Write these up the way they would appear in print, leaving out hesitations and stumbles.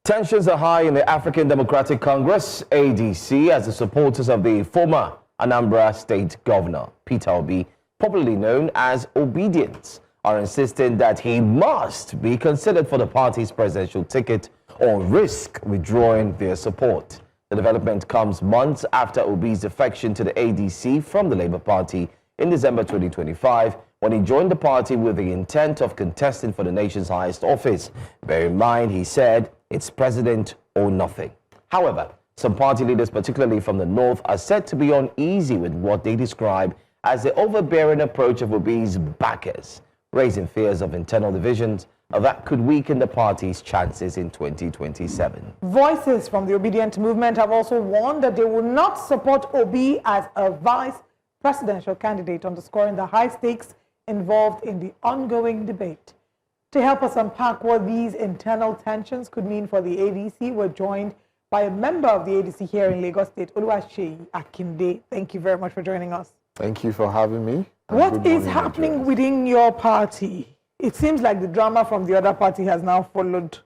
Tensions are high in the African Democratic Congress, ADC, as the supporters of the former Anambra state governor, Peter Obi, popularly known as Obidients, are insisting that he must be considered for the party's presidential ticket or risk withdrawing their support. The development comes months after Obi's defection to the ADC from the Labour Party in December 2025, when he joined the party with the intent of contesting for the nation's highest office. Bear in mind, he said, it's president or nothing. However, some party leaders, particularly from the north, are said to be uneasy with what they describe as the overbearing approach of Obi's backers, raising fears of internal divisions that could weaken the party's chances in 2027. Voices from the Obidient Movement have also warned that they will not support Obi as a vice presidential candidate, underscoring the high stakes involved in the ongoing debate. To help us unpack what these internal tensions could mean for the ADC, we're joined by a member of the ADC here in Lagos State, Oluwaseyi Akinde. Thank you very much for joining us. Thank you for having me. What is happening within your party? It seems like the drama from the other party has now followed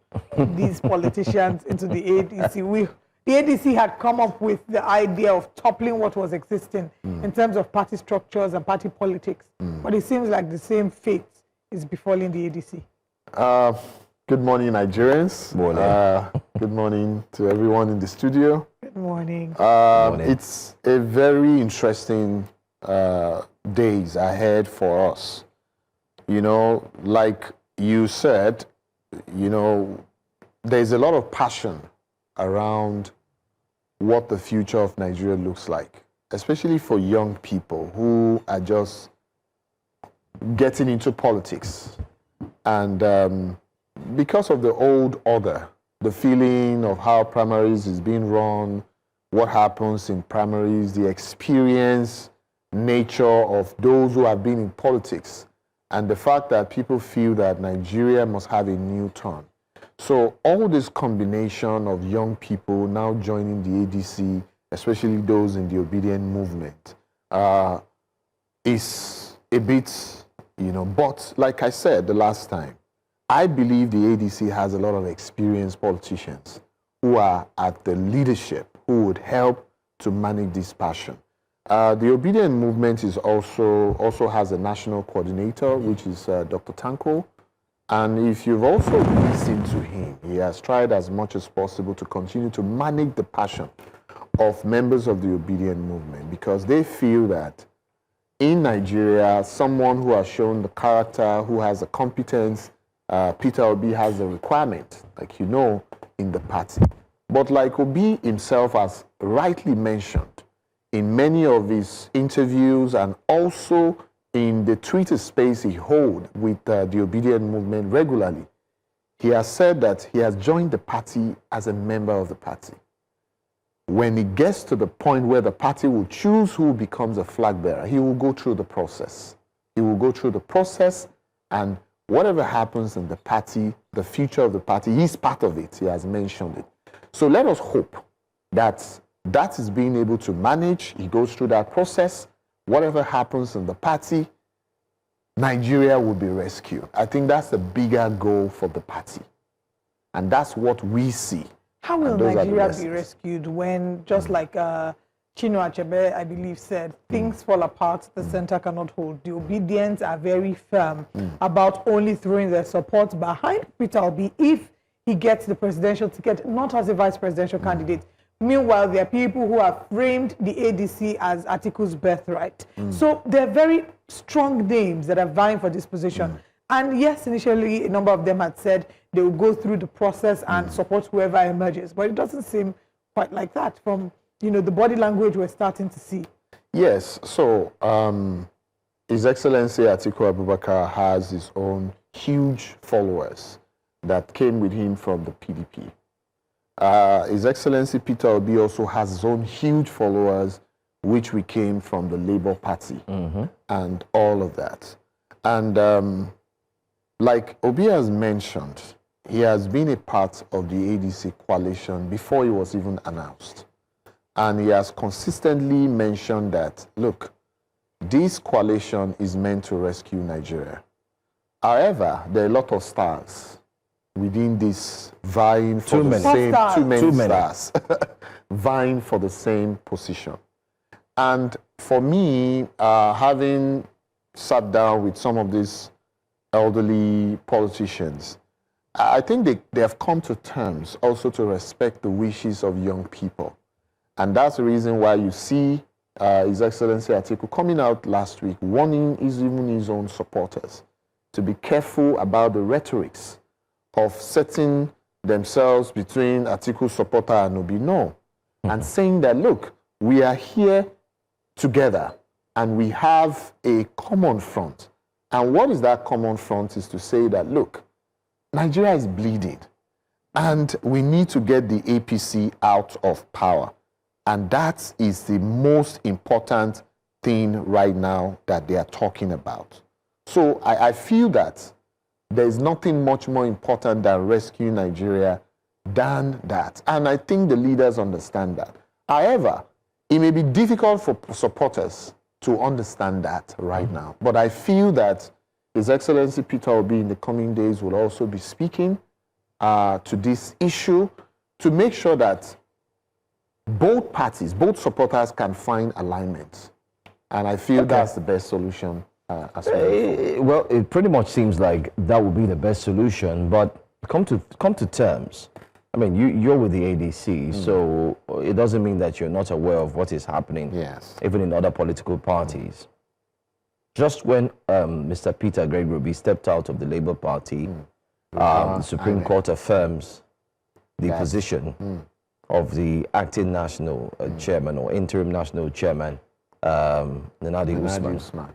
these politicians into the ADC. The ADC had come up with the idea of toppling what was existing in terms of party structures and party politics. But it seems like the same fate is befalling the ADC. Good morning, Nigerians. Morning. Good morning to everyone in the studio. Good morning. It's a very interesting days ahead for us. You know, like you said, you know, there's a lot of passion around what the future of Nigeria looks like, especially for young people who are just getting into politics. And because of the old order, the feeling of how primaries is being run, what happens in primaries, the experience, nature of those who have been in politics, and the fact that people feel that Nigeria must have a new turn. So all this combination of young people now joining the ADC, especially those in the Obidient Movement, is a bit, you know, but like I said the last time, I believe the ADC has a lot of experienced politicians who are at the leadership, who would help to manage this passion. The Obidient Movement is also has a national coordinator, which is Dr. Tanko. And if you've also listened to him, he has tried as much as possible to continue to manage the passion of members of the Obidient Movement, because they feel that in Nigeria, someone who has shown the character, who has the competence, Peter Obi has the requirement, like you know, in the party. But like Obi himself has rightly mentioned in many of his interviews and also in the Twitter space he holds with the Obidient Movement regularly, he has said that he has joined the party as a member of the party. When he gets to the point where the party will choose who becomes a flag bearer, he will go through the process. He will go through the process, and whatever happens in the party, the future of the party, he's part of it. He has mentioned it. So let us hope that that is being able to manage. He goes through that process. Whatever happens in the party, Nigeria will be rescued. I think that's the bigger goal for the party. And that's what we see. How will Nigeria be rescued when, just like Chino Achebe, I believe, said, things fall apart, the center cannot hold? The Obidients are very firm about only throwing their support behind Peter Obi if he gets the presidential ticket, not as a vice presidential candidate. Meanwhile, there are people who have framed the ADC as Atiku's birthright. So they're very strong names that are vying for this position. And yes, initially, a number of them had said they will go through the process and support whoever emerges. But it doesn't seem quite like that from, you know, the body language we're starting to see. Yes. So His Excellency Atiku Abubakar has his own huge followers that came with him from the PDP. His Excellency Peter Obi also has his own huge followers, which we came from the Labour Party and all of that. And like Obi has mentioned, he has been a part of the ADC coalition before he was even announced. And he has consistently mentioned that, look, this coalition is meant to rescue Nigeria. However, there are a lot of stars within this vying for Too the many. same Stars. too many Too many. stars, vying for the same position. And for me, having sat down with some of these elderly politicians, I think they have come to terms also to respect the wishes of young people. And that's the reason why you see His Excellency Atiku coming out last week warning even his own supporters to be careful about the rhetorics of setting themselves between Atiku's supporter and Obi. No. And saying that, look, we are here together and we have a common front. And what is that common front is to say that, look, Nigeria is bleeding and we need to get the APC out of power. And that is the most important thing right now that they are talking about. So I feel that there is nothing much more important than rescuing Nigeria than that. And I think the leaders understand that. However, it may be difficult for supporters to understand that right now. But I feel that His Excellency Peter Obi in the coming days will also be speaking to this issue to make sure that both parties, both supporters can find alignment. And I feel that's the best solution as well. Well, it pretty much seems like that would be the best solution, but come to terms. I mean, you're with the ADC, so it doesn't mean that you're not aware of what is happening, Yes. even in other political parties. Just when Mr. Peter Gregory stepped out of the Labour Party, the Supreme Court affirms the position of the acting national chairman or interim national chairman, Nnamdi Usman.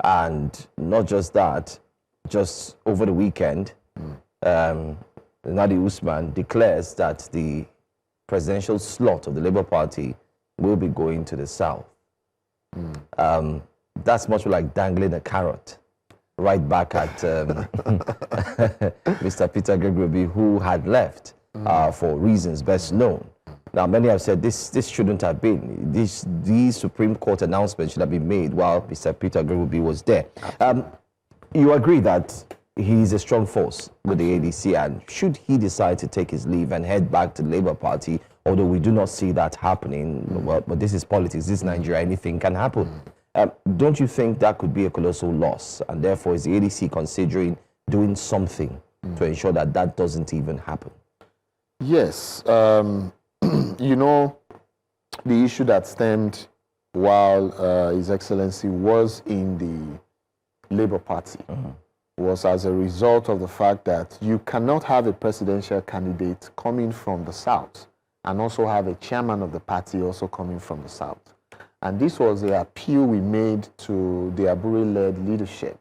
And not just that, just over the weekend, Nnamdi Usman declares that the presidential slot of the Labour Party will be going to the south. That's much like dangling a carrot right back at Mr. Peter Gregory, who had left for reasons best known. Now, many have said this shouldn't have been. These Supreme Court announcements should have been made while Mr. Peter Gregory was there. You agree that he's a strong force with the ADC, and should he decide to take his leave and head back to the Labour Party, although we do not see that happening, well, but this is politics, this is Nigeria, anything can happen. Don't you think that could be a colossal loss? And therefore, is the ADC considering doing something to ensure that that doesn't even happen? Yes. You know, the issue that stemmed while His Excellency was in the Labour Party was as a result of the fact that you cannot have a presidential candidate coming from the South and also have a chairman of the party also coming from the South. And this was the appeal we made to the Abure-led leadership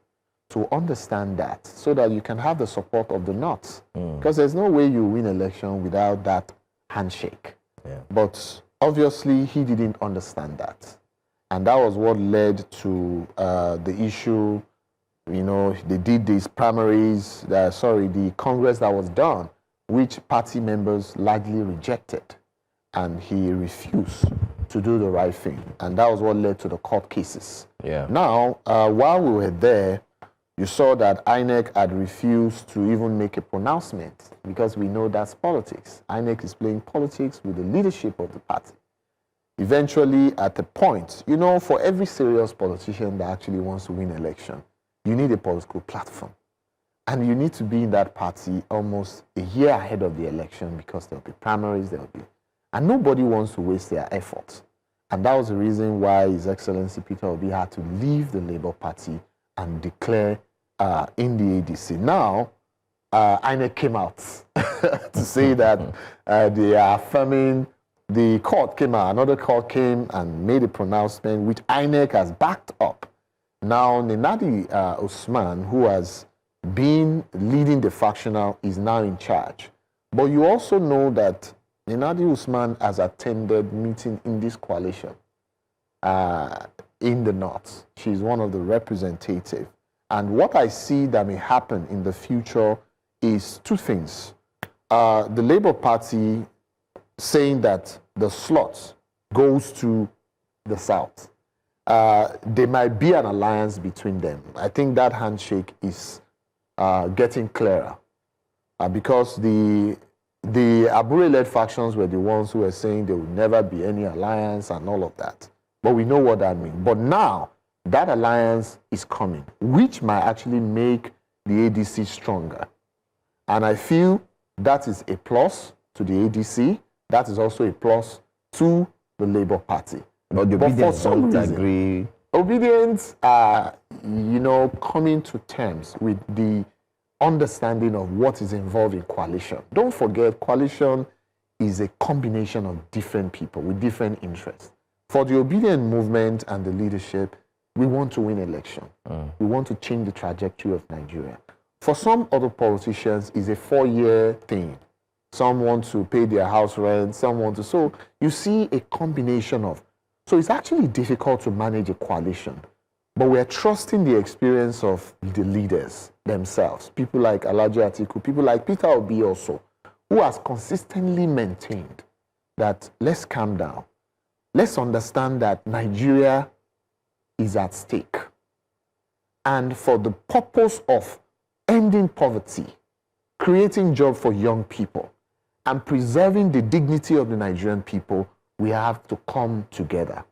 to understand that, so that you can have the support of the North. Because there's no way you win election without that handshake. Yeah. But obviously, he didn't understand that. And that was what led to the issue. You know, they did these primaries, the Congress that was done, which party members largely rejected. And he refused to do the right thing. And that was what led to the court cases. Yeah. Now, while we were there, you saw that INEC had refused to even make a pronouncement, because we know that's politics. INEC is playing politics with the leadership of the party. Eventually, at a point, you know, for every serious politician that actually wants to win election, you need a political platform. And you need to be in that party almost a year ahead of the election, because there'll be primaries, and nobody wants to waste their efforts. And that was the reason why His Excellency Peter Obi had to leave the Labour Party and declare in the ADC. Now, INEC came out to say that they are affirming. The court came out, another court came and made a pronouncement which INEC has backed up. Now, Nnamdi Usman, who has been leading the factional, is now in charge. But you also know that Nnamdi Usman has attended meeting in this coalition in the North. She's one of the representatives. And what I see that may happen in the future is two things. The Labour Party saying that the slot goes to the South. There might be an alliance between them. I think that handshake is getting clearer. because the Abure-led factions were the ones who were saying there would never be any alliance and all of that. But we know what that means. But now, that alliance is coming, which might actually make the ADC stronger. And I feel that is a plus to the ADC. That is also a plus to the Labour Party. But the Obidients don't agree. Obidients are, coming to terms with the understanding of what is involved in coalition. Don't forget, coalition is a combination of different people with different interests. For the Obidient Movement and the leadership, we want to win election. We want to change the trajectory of Nigeria. For some other politicians, it's a 4-year thing. Some want to pay their house rent, some want to. So you see a combination of. So it's actually difficult to manage a coalition. But we're trusting the experience of the leaders themselves. People like Alhaji Atiku, people like Peter Obi also, who has consistently maintained that let's calm down. Let's understand that Nigeria is at stake. And for the purpose of ending poverty, creating jobs for young people, and preserving the dignity of the Nigerian people, we have to come together.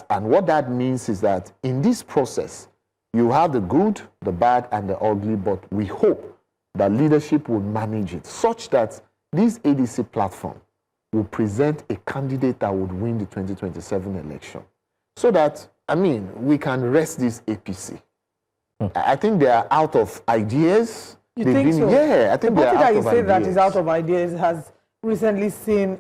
And what that means is that in this process, you have the good, the bad, and the ugly, but we hope that leadership will manage it such that this ADC platform will present a candidate that would win the 2027 election. So that, we can rest this APC. I think they are out of ideas. You think so? Yeah, I think they are out of ideas. The party that you say that is out of ideas has recently seen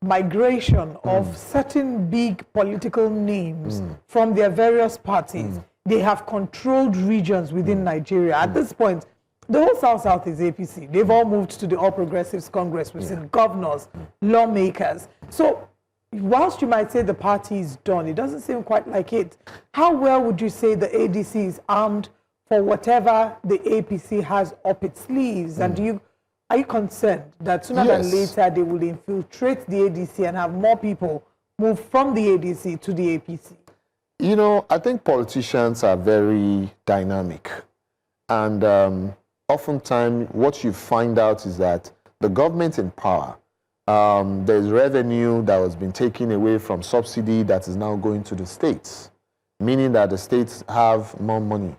migration of certain big political names from their various parties. They have controlled regions within Nigeria. At this point, the whole South is APC. They've all moved to the All Progressives Congress. We've seen governors, lawmakers. So whilst you might say the party is done, it doesn't seem quite like it. How well would you say the ADC is armed for whatever the APC has up its sleeves? And are you concerned that sooner than later they will infiltrate the ADC and have more people move from the ADC to the APC? I think politicians are very dynamic. And oftentimes what you find out is that the government in power, there's revenue that has been taken away from subsidy that is now going to the states, meaning that the states have more money.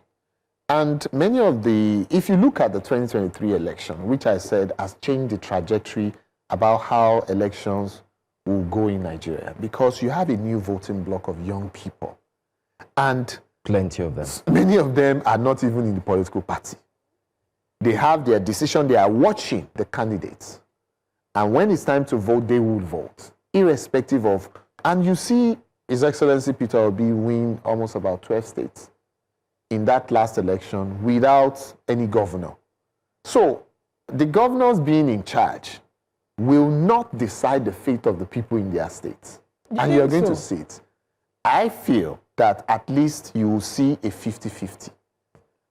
And many of if you look at the 2023 election, which I said has changed the trajectory about how elections will go in Nigeria, because you have a new voting bloc of young people. And plenty of them. Many of them are not even in the political party. They have their decision, they are watching the candidates. And when it's time to vote, they will vote, irrespective of. And you see His Excellency Peter Obi win almost about 12 states in that last election without any governor. So the governors being in charge will not decide the fate of the people in their states. And you're going to see it. I feel that at least you will see a 50-50.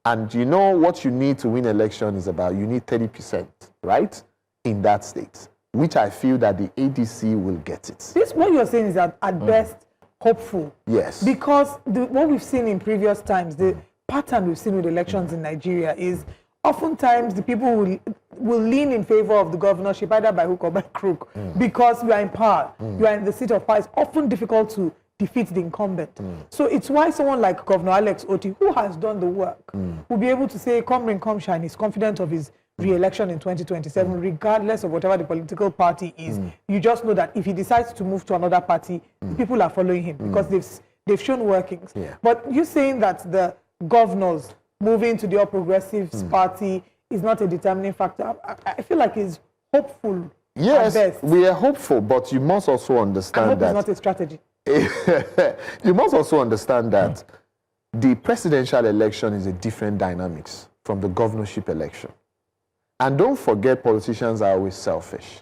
And you know what you need to win election is about, you need 30%, right? In that state, which I feel that the ADC will get it. What you're saying is that at best, hopeful. Yes. Because what we've seen in previous times, the pattern we've seen with elections in Nigeria is oftentimes the people will lean in favor of the governorship either by hook or by crook because you are in power, you are in the seat of power. It's often difficult to defeat the incumbent. So it's why someone like Governor Alex Oti, who has done the work, will be able to say, come rain, come shine. He's confident of his re-election in 2027, regardless of whatever the political party is. You just know that if he decides to move to another party, people are following him because they've shown workings. But you're saying that the governors moving to the All Progressives Party is not a determining factor. I feel like it's hopeful. Yes, we are hopeful, but you must also understand that it's not a strategy. You must also understand that the presidential election is a different dynamics from the governorship election. And don't forget, politicians are always selfish.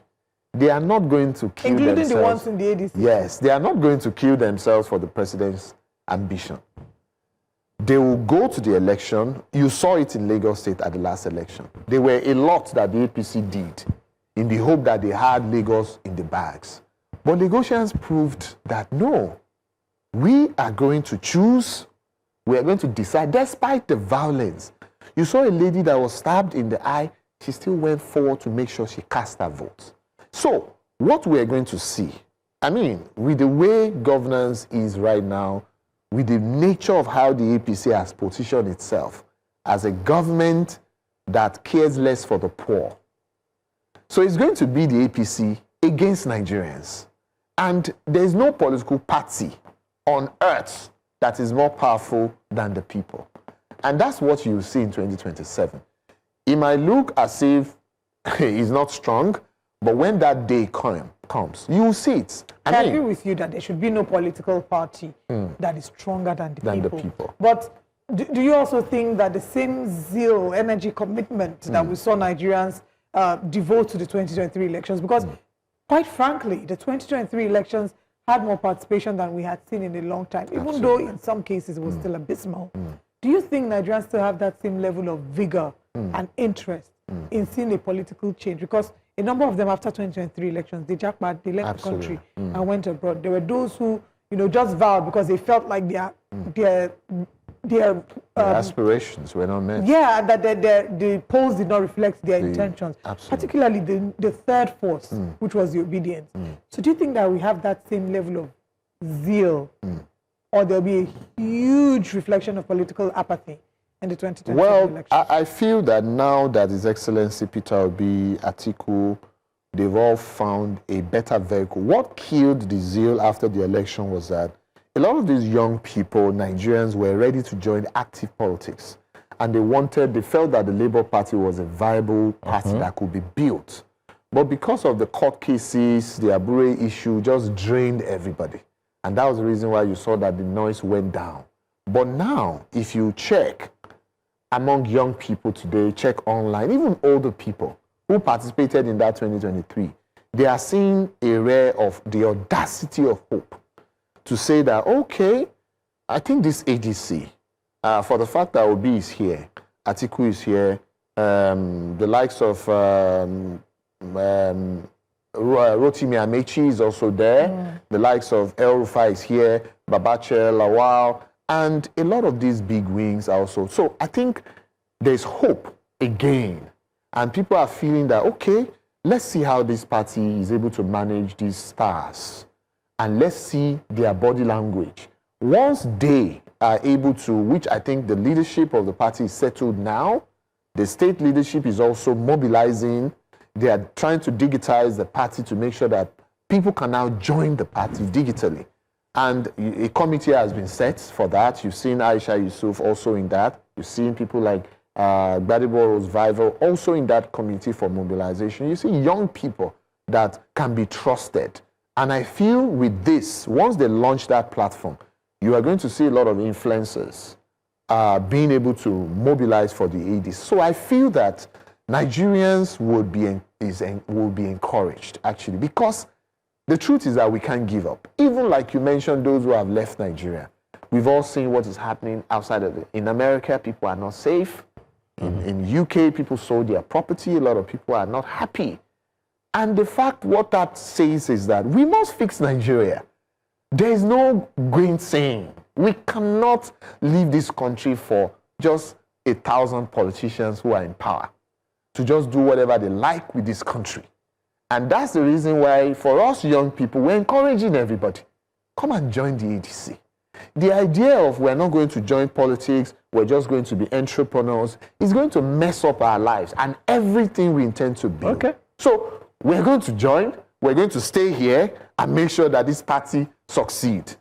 They are not going to kill themselves. Including the ones in the ADC. Yes, they are not going to kill themselves for the president's ambition. They will go to the election. You saw it in Lagos State at the last election. There were a lot that the APC did in the hope that they had Lagos in the bags. But Lagosians proved that no, we are going to choose, we are going to decide despite the violence. You saw a lady that was stabbed in the eye she still went forward to make sure she cast her vote. So what we're going to see, I mean, with the way governance is right now, with the nature of how the APC has positioned itself as a government that cares less for the poor. So it's going to be the APC against Nigerians. And there's no political party on earth that is more powerful than the people. And that's what you'll see in 2027. It might look as if he's not strong, but when that day comes, you will see it. I agree with you that there should be no political party that is stronger than the people. But do you also think that the same zeal, energy, commitment that we saw Nigerians devote to the 2023 elections, because quite frankly, the 2023 elections had more participation than we had seen in a long time, even though in some cases it was still abysmal. Do you think Nigerians still have that same level of vigor and interest in seeing a political change? Because a number of them after 2023 elections, they left the country and went abroad. There were those who, just vowed because they felt like their aspirations were not met. Yeah, that the polls did not reflect their intentions. Particularly the third force, which was the Obidients. So do you think that we have that same level of zeal, or there'll be a huge reflection of political apathy in the 2020 election? Well, I feel that now that His Excellency Peter Obi, Atiku, they've all found a better vehicle. What killed the zeal after the election was that a lot of these young people, Nigerians, were ready to join active politics. And they felt that the Labour Party was a viable party that could be built. But because of the court cases, the Abure issue just drained everybody. And that was the reason why you saw that the noise went down. But now, if you check among young people today, check online, even older people who participated in that 2023, they are seeing a ray of the audacity of hope to say that, okay, I think this ADC, for the fact that Obi is here, Atiku is here, the likes of Rotimi Amechi is also there, the likes of El Rufai is here, Babache, Lawal, and a lot of these big wings also. So I think there's hope again. And people are feeling that, okay, let's see how this party is able to manage these stars. And let's see their body language. Once they are able to, which I think the leadership of the party is settled now, the state leadership is also mobilizing. They are trying to digitize the party to make sure that people can now join the party digitally. And a committee has been set for that. You've seen Aisha Yusuf also in that. You've seen people like Gbadebo Revival also in that committee for mobilization. You see young people that can be trusted. And I feel with this, once they launch that platform, you are going to see a lot of influencers being able to mobilize for the ADC. So I feel that Nigerians would be encouraged, actually, because the truth is that we can't give up. Even like you mentioned, those who have left Nigeria, we've all seen what is happening outside of it. In America, people are not safe. In UK, people sold their property. A lot of people are not happy. And the fact, what that says is that we must fix Nigeria. There is no green saying. We cannot leave this country for just 1,000 politicians who are in power to just do whatever they like with this country. And that's the reason why, for us young people, we're encouraging everybody. Come and join the ADC. The idea of we're not going to join politics, we're just going to be entrepreneurs, is going to mess up our lives and everything we intend to build. Okay. So we're going to join, we're going to stay here and make sure that this party succeeds.